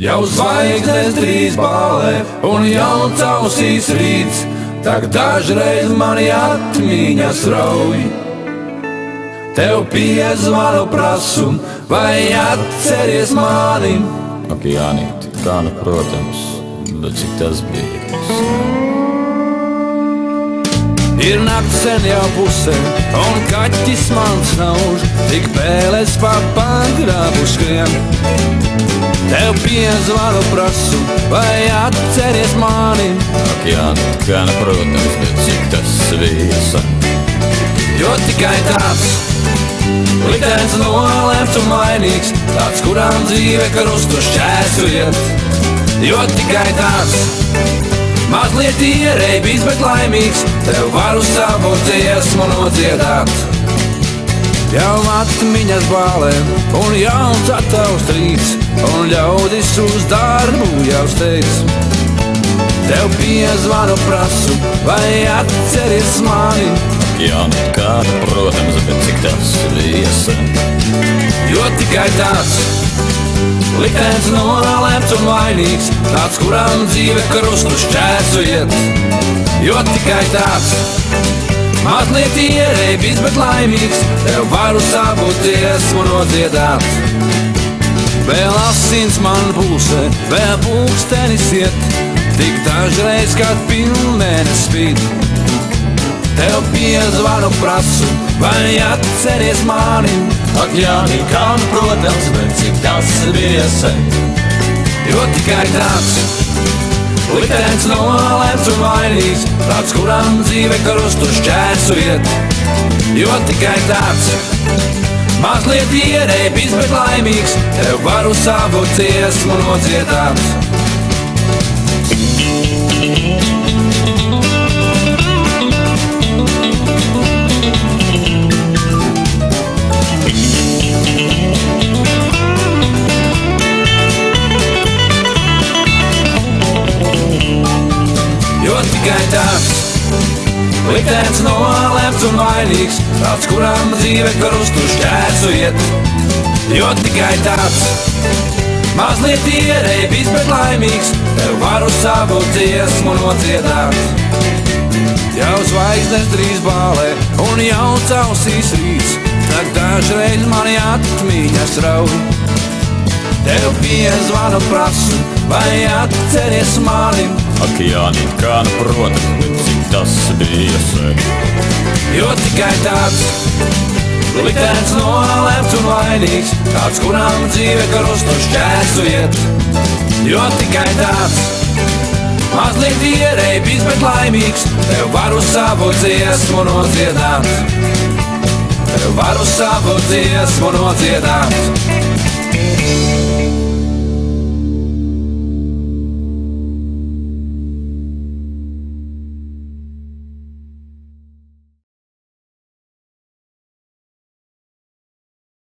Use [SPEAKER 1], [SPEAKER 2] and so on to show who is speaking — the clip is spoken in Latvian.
[SPEAKER 1] Jau zvaigznes drīz bālē un jauns ausīs rīts, tak dažreiz mani atmiņas rauj. Tev piezvanu prasu, vai atceries mani?
[SPEAKER 2] Ak, Jānīt, kā nu, protams, bet cik tas bija.
[SPEAKER 1] Ir nakts sen jau puse, un kaķis man snauž, tik pēles pa pagrabu skrien. Tev piezvanu prasu, vai atceries mani?
[SPEAKER 2] Ak, Jānīt, kā nu, protams, bet cik tas bija.
[SPEAKER 1] Jo tikai tāds liktenis nolemts un mainīgs, tāds, kurām dzīve krustu šķērsojiet. Jo tikai tāds mazliet ierēbis, bet laimīgs, tev varu savu dziesmu nodziedāt. Jau atmiņas bālē un jauns attavs rīts, un ļaudis uz darbu jau steidz. Tev piezvanu prasu, vai atceries mani?
[SPEAKER 2] Jānīt, kā nu, protams, bet cik tas bija.
[SPEAKER 1] Jo tikai tāds liktenis nolemts un vainīgs, tāds, kurām dzīve krustu šķērsojiet. Jo tikai tāds mazliet ierēbis, bet laimīgs, tev varu savu dziesmu nodziedāt. Vēl asins man pulsē, vēl pulkstenis iet, tik dažreiz, kad pilnmēnes spīd. Tev piezvanu prasu, vai atceries mani?
[SPEAKER 2] Ak, Jānīt, kā nu, protams, bet cik tas bija.
[SPEAKER 1] Jo tikai tāds liktenis nolemts un vainīgs, tāds, kurām dzīve krustu šķērsojiet. Jo tikai tāds mazliet ierēbis, bet laimīgs, tev varu savu dziesmu nodziedāt. Jo tikai tāds liktenis nolemts un vainīgs, tāds, kurām dzīve krustu šķērsojiet. Jo tikai tāds mazliet ierēbis, bet laimīgs, tev varu savu dziesmu nodziedāt. Jau zvaigznes drīz bālē un jauns ausīs rīts, tak dažreiz mani atmiņas rauj. Tev piezvanu prasu, vai atceries mani?
[SPEAKER 2] Ak, Jānīt, kā nu, protams, bet cik tas bija.
[SPEAKER 1] Jo tikai tāds liktenis nolemts un vainīgs, tāds, kurām dzīve krustu šķērsojiet. Jo tikai tāds mazliet ierēbis, bet laimīgs, tev varu savu dziesmu nodziedāt. Tev varu savu dziesmu nodziedāt.